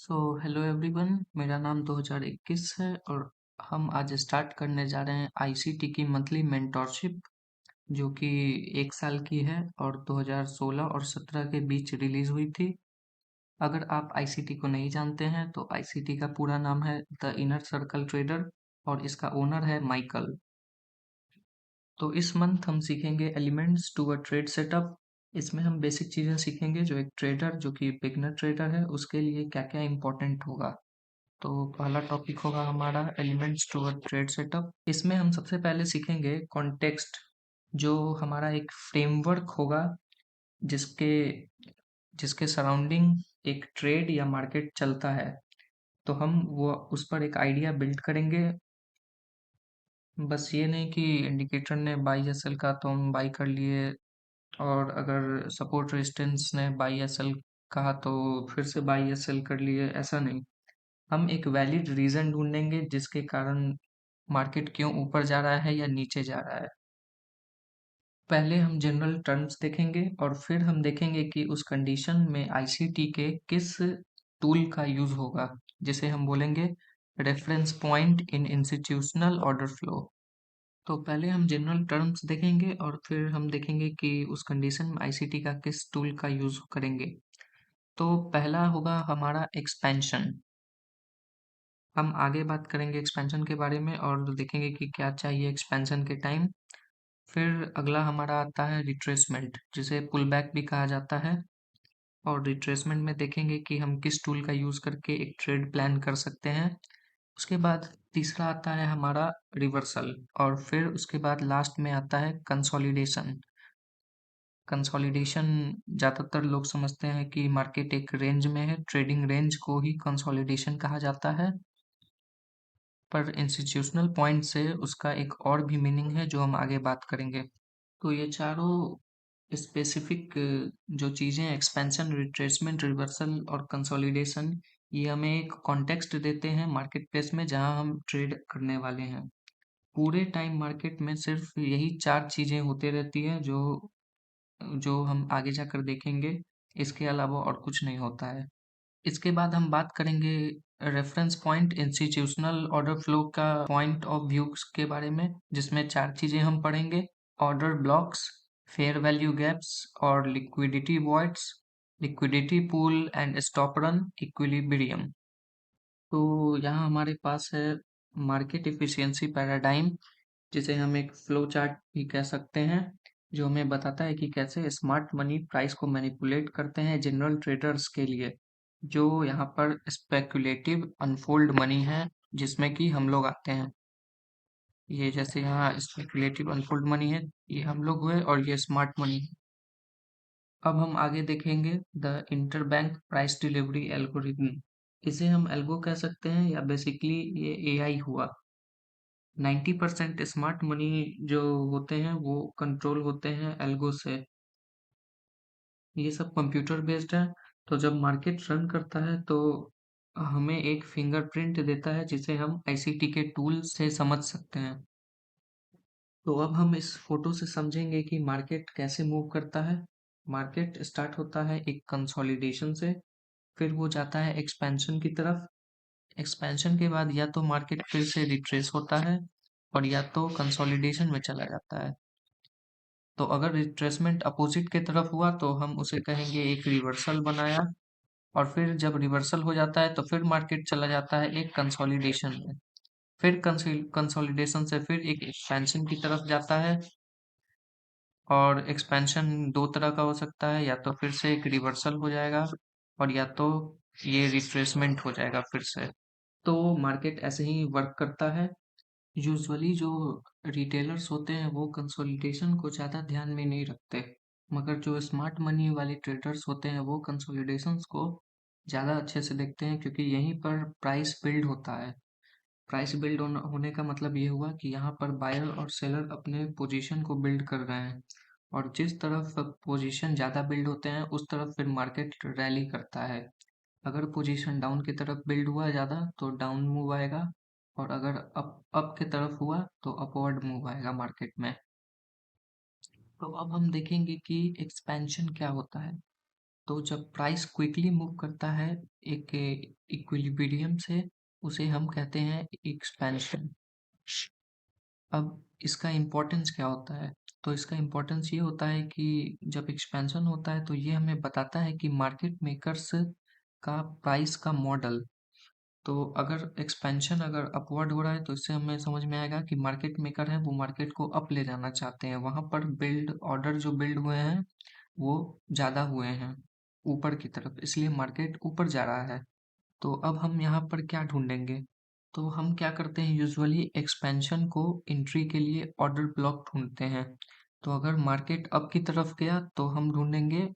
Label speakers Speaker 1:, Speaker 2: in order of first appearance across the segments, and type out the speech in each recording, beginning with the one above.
Speaker 1: Hello everyone, मेरा नाम 2021 है और हम आज स्टार्ट करने जा रहे हैं आईसीटी की मंथली मेंटोरशिप जो कि 1 साल की है और 2016 और 17 के बीच रिलीज हुई थी। अगर आप आईसीटी को नहीं जानते हैं तो आईसीटी का पूरा नाम है द इनर सर्कल ट्रेडर और इसका ओनर है माइकल। तो इस मंथ हम सीखेंगे elements to a trade setup. इसमें हम बेसिक चीज़ें सीखेंगे जो एक ट्रेडर जो कि बिगनर ट्रेडर है उसके लिए क्या क्या इम्पोर्टेंट होगा। तो पहला टॉपिक होगा हमारा elements to a trade setup. इसमें हम सबसे पहले सीखेंगे कॉन्टेक्स्ट, जो हमारा एक फ्रेमवर्क होगा जिसके जिसके सराउंडिंग एक ट्रेड या मार्केट चलता है। तो हम वो उस पर एक आइडिया बिल्ड करेंगे। बस ये नहीं कि इंडिकेटर ने बाई या सेल कहा तो हम बाई कर लिए, और अगर सपोर्ट रेजिस्टेंस ने बाई या सेल कहा तो फिर से बाई या सेल कर लिए, ऐसा नहीं। हम एक वैलिड रीजन ढूंढेंगे जिसके कारण मार्केट क्यों ऊपर जा रहा है या नीचे जा रहा है। पहले हम जनरल टर्म्स देखेंगे और फिर हम देखेंगे कि उस कंडीशन में आईसीटी के किस टूल का यूज होगा, जिसे हम बोलेंगे reference point in institutional order flow. तो पहले हम जनरल टर्म्स देखेंगे और फिर हम देखेंगे कि उस कंडीशन में आईसीटी का किस टूल का यूज करेंगे। तो पहला होगा हमारा एक्सपेंशन। हम आगे बात करेंगे एक्सपेंशन के बारे में और देखेंगे कि क्या चाहिए एक्सपेंशन के टाइम। फिर अगला हमारा आता है रिट्रेसमेंट, जिसे पुल बैक भी कहा जाता है। और रिट्रेसमेंट में देखेंगे कि हम किस टूल का यूज़ करके एक ट्रेड प्लान कर सकते हैं। उसके बाद तीसरा आता है हमारा रिवर्सल, और फिर उसके बाद लास्ट में आता है कंसोलिडेशन। कंसोलिडेशन ज़्यादातर लोग समझते हैं कि मार्केट एक रेंज में है, ट्रेडिंग रेंज को ही कंसोलिडेशन कहा जाता है। पर इंस्टीट्यूशनल पॉइंट से उसका एक और भी मीनिंग है जो हम आगे बात करेंगे। तो ये चारों स्पेसिफिक जो चीज़ें एक्सपेंशन, रिट्रेसमेंट, रिवर्सल और कंसोलिडेशन, ये हमें एक कॉन्टेक्स्ट देते हैं मार्केट प्लेस में जहां हम ट्रेड करने वाले हैं। पूरे टाइम मार्केट में सिर्फ यही चार चीज़ें होती रहती हैं जो जो हम आगे जाकर देखेंगे। इसके अलावा और कुछ नहीं होता है। इसके बाद हम बात करेंगे reference point institutional order flow का पॉइंट ऑफ व्यू के बारे में, जिसमें चार चीजें हम पढ़ेंगे: order blocks, fair value gaps और liquidity voids, liquidity pool and stop run equilibrium. तो यहाँ हमारे पास है मार्केट इफिशियंसी पैराडाइम, जिसे हम एक फ्लो चार्ट भी कह सकते हैं, जो हमें बताता है कि कैसे स्मार्ट मनी प्राइस को मैनिपुलेट करते हैं जनरल ट्रेडर्स के लिए, जो यहाँ पर स्पेकुलेटिव अनफोल्ड मनी है, जिसमें कि हम लोग आते हैं। ये जैसे यहाँ स्पेकुलेटिव अनफोल्ड मनी है, ये हम लोग हुए, और ये स्मार्ट मनी है। अब हम आगे देखेंगे the interbank price delivery algorithm. इसे हम एल्गो कह सकते हैं या बेसिकली ये एआई हुआ। 90% स्मार्ट मनी जो होते हैं वो कंट्रोल होते हैं एल्गो से। ये सब कंप्यूटर बेस्ड है। तो जब मार्केट रन करता है तो हमें एक फिंगरप्रिंट देता है जिसे हम आईसीटी के टूल से समझ सकते हैं। तो अब हम इस फोटो से समझेंगे कि मार्केट कैसे मूव करता है। मार्केट स्टार्ट होता है एक कंसोलिडेशन से, फिर वो जाता है एक्सपेंशन की तरफ। एक्सपेंशन के बाद या तो मार्केट फिर से रिट्रेस होता है और या तो कंसोलिडेशन में चला जाता है। तो अगर रिट्रेसमेंट अपोजिट के तरफ हुआ तो हम उसे कहेंगे एक रिवर्सल बनाया, और फिर जब रिवर्सल हो जाता है तो फिर मार्केट चला जाता है एक कंसोलिडेशन में। फिर कंसोलिडेशन से फिर एक एक्सपेंशन की तरफ जाता है, और एक्सपेंशन दो तरह का हो सकता है, या तो फिर से एक रिवर्सल हो जाएगा और या तो ये रिट्रेसमेंट हो जाएगा फिर से। तो मार्केट ऐसे ही वर्क करता है। यूजुअली जो रिटेलर्स होते हैं वो कंसोलिडेशन को ज़्यादा ध्यान में नहीं रखते, मगर जो स्मार्ट मनी वाले ट्रेडर्स होते हैं वो कंसोलिडेशंस को ज़्यादा अच्छे से देखते हैं, क्योंकि यहीं पर प्राइस बिल्ड होता है। प्राइस बिल्ड होने का मतलब ये हुआ कि यहाँ पर बायर और सेलर अपने पोजीशन को बिल्ड कर रहे हैं, और जिस तरफ पोजीशन ज़्यादा बिल्ड होते हैं उस तरफ फिर मार्केट रैली करता है। अगर पोजीशन डाउन की तरफ बिल्ड हुआ ज़्यादा तो डाउन मूव आएगा, और अगर अप की तरफ हुआ तो अपवर्ड मूव आएगा मार्केट में। तो अब हम देखेंगे कि एक्सपेंशन क्या होता है। तो जब प्राइस क्विकली मूव करता है एक इक्विलिब्रियम से उसे हम कहते हैं एक्सपेंशन। अब इसका इम्पोर्टेंस क्या होता है? तो इसका इम्पोर्टेंस ये होता है कि जब एक्सपेंशन होता है तो ये हमें बताता है कि मार्केट मेकर्स का प्राइस का मॉडल। तो अगर एक्सपेंशन अगर अपवर्ड हो रहा है तो इससे हमें समझ में आएगा कि मार्केट मेकर हैं वो मार्केट को अप ले जाना चाहते हैं। वहाँ पर बिल्ड ऑर्डर जो बिल्ड हुए हैं वो ज़्यादा हुए हैं ऊपर की तरफ, इसलिए मार्केट ऊपर जा रहा है। तो अब हम यहाँ पर क्या ढूंढेंगे? तो हम क्या करते हैं, यूजुअली एक्सपेंशन को एंट्री के लिए ऑर्डर ब्लॉक ढूंढते हैं। तो अगर मार्केट अप की तरफ गया तो हम ढूंढेंगे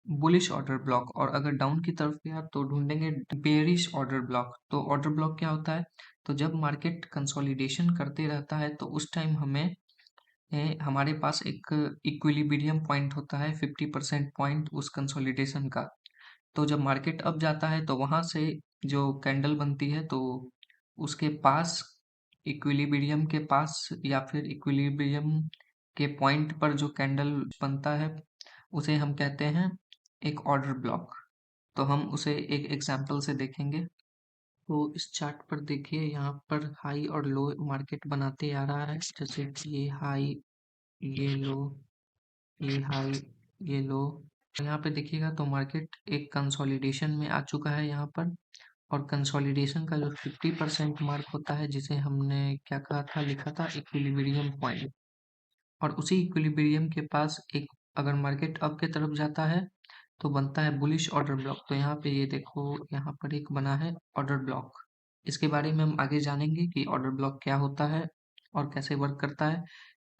Speaker 1: बुलिश ऑर्डर ब्लॉक, और अगर डाउन की तरफ गया तो ढूंढेंगे बेयरिश ऑर्डर ब्लॉक। तो ऑर्डर ब्लॉक क्या होता है? तो जब मार्केट कंसोलिडेशन करते रहता है तो उस टाइम हमें हमारे पास एक इक्विलिब्रियम पॉइंट होता है 50% पॉइंट उस कंसोलिडेशन का। तो जब मार्केट अप जाता है तो वहां से जो कैंडल बनती है तो उसके पास, इक्विलिब्रियम के पास या फिर इक्विलिब्रियम के पॉइंट पर जो कैंडल बनता है उसे हम कहते हैं एक ऑर्डर ब्लॉक। तो हम उसे एक एग्जांपल से देखेंगे। तो इस चार्ट पर देखिए, यहाँ पर हाई और लो मार्केट बनाते आ रहा है, जैसे कि ये हाई, ये लो, ये हाई, ये लो। यहाँ पे देखिएगा तो मार्केट एक कंसोलिडेशन में आ चुका है यहाँ पर। और कंसोलिडेशन का जो 50% मार्क होता है जिसे हमने क्या कहा था, लिखा था इक्विलिब्रियम पॉइंट। और उसी इक्विलिब्रियम के पास एक, अगर मार्केट अप के तरफ जाता है तो बनता है बुलिश ऑर्डर ब्लॉक। तो यहाँ पे ये देखो, यहाँ पर एक बना है ऑर्डर ब्लॉक। इसके बारे में हम आगे जानेंगे कि ऑर्डर ब्लॉक क्या होता है और कैसे वर्क करता है।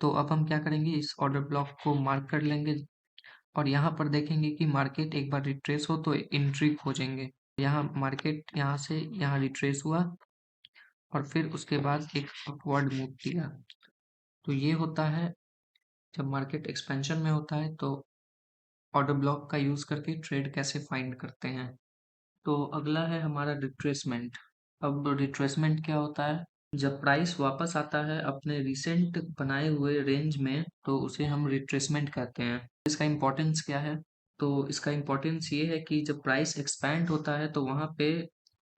Speaker 1: तो अब हम क्या करेंगे, इस ऑर्डर ब्लॉक को मार्क कर लेंगे और यहाँ पर देखेंगे कि मार्केट एक बार रिट्रेस हो तो एंट्री खोजेंगे। यहाँ मार्केट यहाँ से यहाँ रिट्रेस हुआ और फिर उसके बाद एक अपवर्ड मूव किया। तो ये होता है जब मार्केट एक्सपेंशन में होता है तो ऑर्डर ब्लॉक का यूज करके ट्रेड कैसे फाइंड करते हैं। तो अगला है हमारा रिट्रेसमेंट। अब रिट्रेसमेंट क्या होता है? जब प्राइस वापस आता है अपने रिसेंट बनाए हुए रेंज में तो उसे हम रिट्रेसमेंट कहते हैं। इसका इम्पोर्टेंस क्या है? तो इसका इम्पोर्टेंस ये है कि जब प्राइस एक्सपैंड होता है तो वहाँ पे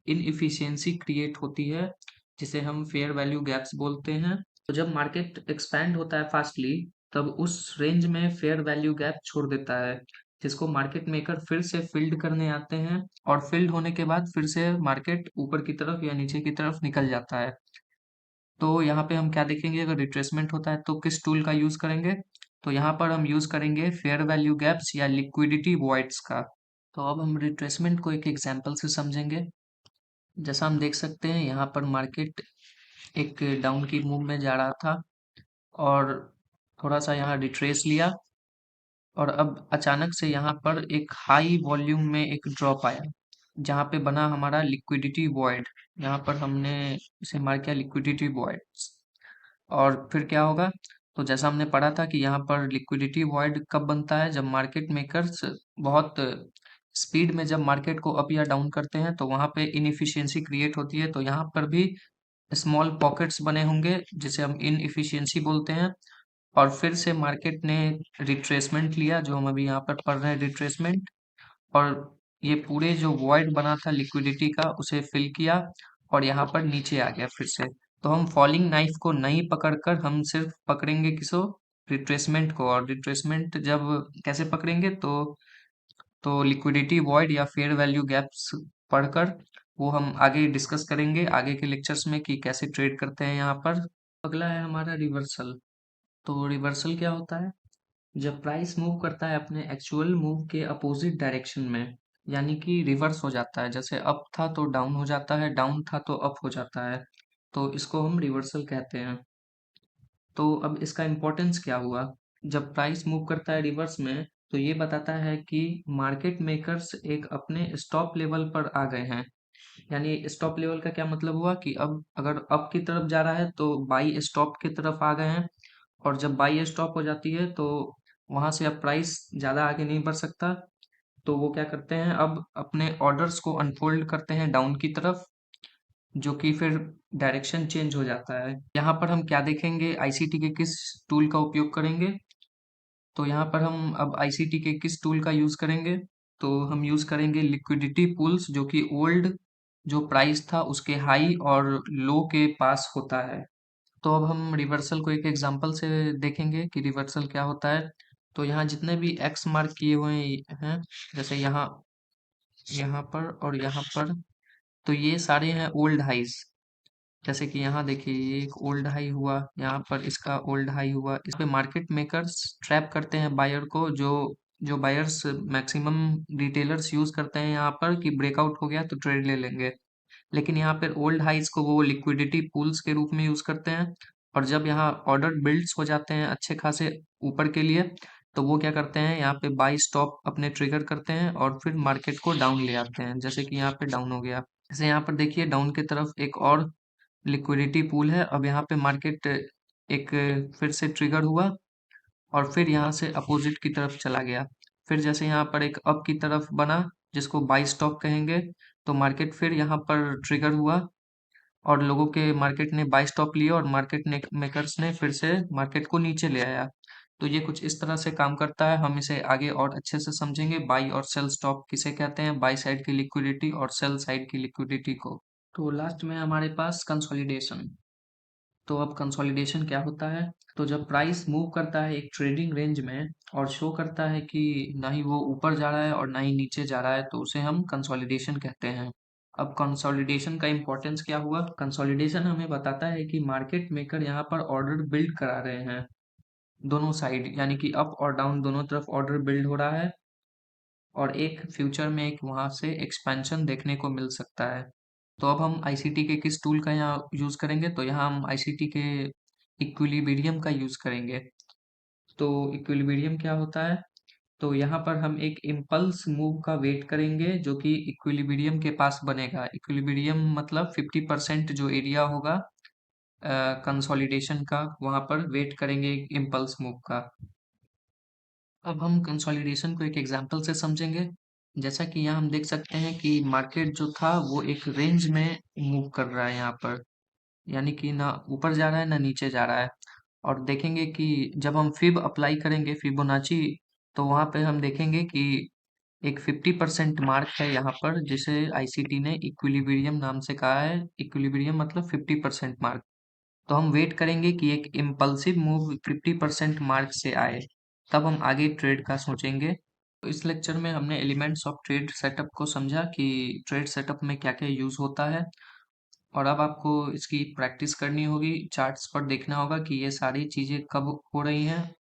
Speaker 1: इनएफिशिएंसी क्रिएट होती है जिसे हम फेयर वैल्यू गैप्स बोलते हैं। तो जब मार्केट एक्सपैंड होता है फास्टली तब उस रेंज में फेयर वैल्यू गैप छोड़ देता है, जिसको मार्केट मेकर फिर से फिल्ड करने आते हैं और फिल्ड होने के बाद फिर से मार्केट ऊपर की तरफ या नीचे की तरफ निकल जाता है। तो यहाँ पे हम क्या देखेंगे, अगर रिट्रेसमेंट होता है तो किस टूल का यूज करेंगे? तो यहाँ पर हम यूज करेंगे फेयर वैल्यू गैप्स या लिक्विडिटी वॉइड्स का। तो अब हम रिट्रेसमेंट को एक एग्जांपल से समझेंगे। जैसा हम देख सकते हैं यहाँ पर मार्केट एक डाउन की मूव में जा रहा था और थोड़ा सा यहाँ रिट्रेस लिया और अब अचानक से यहाँ पर एक हाई वॉल्यूम में एक ड्रॉप आया जहाँ पे बना हमारा लिक्विडिटी वॉइड। यहाँ पर हमने इसे मार्क किया लिक्विडिटी वॉइड। और फिर क्या होगा? तो जैसा हमने पढ़ा था कि यहाँ पर लिक्विडिटी वॉइड कब बनता है, जब मार्केट मेकर्स बहुत स्पीड में जब मार्केट को अप या डाउन करते हैं तो वहाँ पे इनएफिशिएंसी क्रिएट होती है। तो यहाँ पर भी स्मॉल पॉकेट्स बने होंगे जिसे हम इनएफिशिएंसी बोलते हैं। और फिर से मार्केट ने रिट्रेसमेंट लिया, जो हम अभी यहाँ पर पढ़ रहे हैं रिट्रेसमेंट। और ये पूरे जो वॉइड बना था लिक्विडिटी का उसे फिल किया और यहाँ पर नीचे आ गया फिर से। तो हम फॉलिंग नाइफ को नहीं पकड़कर हम सिर्फ पकड़ेंगे किसको, रिट्रेसमेंट को। और रिट्रेसमेंट जब कैसे पकड़ेंगे? तो लिक्विडिटी वॉइड या फेयर वैल्यू गैप्स पढ़कर वो हम आगे डिस्कस करेंगे आगे के लेक्चर्स में कि कैसे ट्रेड करते हैं यहाँ पर। अगला है हमारा रिवर्सल। तो रिवर्सल क्या होता है? जब प्राइस मूव करता है अपने एक्चुअल मूव के अपोजिट डायरेक्शन में, यानी कि रिवर्स हो जाता है, जैसे अप था तो डाउन हो जाता है, डाउन था तो अप हो जाता है, तो इसको हम रिवर्सल कहते हैं। तो अब इसका इम्पोर्टेंस क्या हुआ? जब प्राइस मूव करता है रिवर्स में तो ये बताता है कि मार्केट मेकर्स एक अपने स्टॉप लेवल पर आ गए हैं। यानी स्टॉप लेवल का क्या मतलब हुआ कि अब अगर अप की तरफ जा रहा है तो बाई स्टॉप की तरफ आ गए हैं। और जब बाई स्टॉप हो जाती है तो वहां से अब प्राइस ज्यादा आगे नहीं बढ़ सकता। तो वो क्या करते हैं, अब अपने ऑर्डर्स को अनफोल्ड करते हैं डाउन की तरफ, जो कि फिर डायरेक्शन चेंज हो जाता है। यहाँ पर हम क्या देखेंगे, आईसीटी के किस टूल का उपयोग करेंगे? तो यहाँ पर हम अब आईसीटी के किस टूल का यूज करेंगे? तो हम यूज करेंगे लिक्विडिटी पूल्स, जो कि ओल्ड जो प्राइस था उसके हाई और लो के पास होता है। तो अब हम रिवर्सल को एक एग्जांपल से देखेंगे कि रिवर्सल क्या होता है। तो यहाँ जितने भी एक्स मार्क किए हुए हैं, जैसे यहाँ यहाँ पर और यहाँ पर, तो ये सारे हैं ओल्ड हाइज। जैसे कि यहाँ देखिए, ये एक ओल्ड हाई हुआ, यहाँ पर इसका ओल्ड हाई हुआ। इस पे मार्केट मेकर्स ट्रैप करते हैं बायर को, जो जो बायर्स मैक्सिमम रिटेलर्स यूज करते हैं यहाँ पर कि ब्रेकआउट हो गया तो ट्रेड ले लेंगे। लेकिन यहाँ पर ओल्ड हाइज को वो लिक्विडिटी पूल्स के रूप में यूज करते हैं। और जब यहाँ ऑर्डर बिल्ड्स हो जाते हैं अच्छे खासे ऊपर के लिए, तो वो क्या करते हैं, यहाँ पे बाई स्टॉप अपने ट्रिगर करते हैं और फिर मार्केट को डाउन ले आते हैं, जैसे कि यहाँ पे डाउन हो गया। जैसे यहाँ पर देखिए, डाउन की तरफ एक और लिक्विडिटी पूल है। अब यहाँ पे मार्केट एक फिर से ट्रिगर हुआ और फिर यहाँ से अपोजिट की तरफ चला गया। फिर जैसे यहाँ पर एक अप की तरफ बना, जिसको बाई स्टॉप कहेंगे, तो मार्केट फिर यहाँ पर ट्रिगर हुआ और लोगों के मार्केट ने बाई स्टॉप लिया और मार्केट मेकर्स ने फिर से मार्केट को नीचे ले आया। तो ये कुछ इस तरह से काम करता है। हम इसे आगे और अच्छे से समझेंगे, बाई और सेल स्टॉप किसे कहते हैं, बाई साइड की लिक्विडिटी और सेल साइड की लिक्विडिटी को। तो लास्ट में हमारे पास कंसोलिडेशन। तो अब कंसोलिडेशन क्या होता है? तो जब प्राइस मूव करता है एक ट्रेडिंग रेंज में और शो करता है कि ना ही वो ऊपर जा रहा है और ना ही नीचे जा रहा है, तो उसे हम कंसोलिडेशन कहते हैं। अब कंसोलिडेशन का इम्पोर्टेंस क्या हुआ? कंसोलिडेशन हमें बताता है कि मार्केट मेकर यहाँ पर ऑर्डर बिल्ड करा रहे हैं दोनों साइड, यानी कि अप और डाउन दोनों तरफ ऑर्डर बिल्ड हो रहा है और एक फ्यूचर में एक वहां से एक्सपेंशन देखने को मिल सकता है। तो अब हम आईसीटी के किस टूल का यहाँ यूज करेंगे? तो यहाँ हम आईसीटी के इक्विलिब्रियम का यूज करेंगे। तो इक्विलिब्रियम क्या होता है? तो यहाँ पर हम एक इम्पल्स मूव का वेट करेंगे जो कि इक्विलिब्रियम के पास बनेगा। इक्विलिब्रियम मतलब 50% जो एरिया होगा कंसोलिडेशन का, वहां पर वेट करेंगे इम्पल्स मूव का। अब हम कंसोलिडेशन को एक एग्जांपल से समझेंगे। जैसा कि यहाँ हम देख सकते हैं कि मार्केट जो था वो एक रेंज में मूव कर रहा है यहाँ पर, यानी कि ना ऊपर जा रहा है ना नीचे जा रहा है। और देखेंगे कि जब हम फिब अप्लाई करेंगे, फिबोनाची, तो वहां पे हम देखेंगे कि एक 50% मार्क है यहाँ पर, जिसे आईसीटी ने इक्विलिब्रियम नाम से कहा है। इक्विलिब्रियम मतलब 50% मार्क। तो हम वेट करेंगे कि एक इम्पल्सिव मूव 50% मार्क से आए, तब हम आगे ट्रेड का सोचेंगे। तो इस लेक्चर में हमने एलिमेंट्स ऑफ ट्रेड सेटअप को समझा कि ट्रेड सेटअप में क्या क्या यूज होता है। और अब आपको इसकी प्रैक्टिस करनी होगी, चार्ट्स पर देखना होगा कि ये सारी चीजें कब हो रही हैं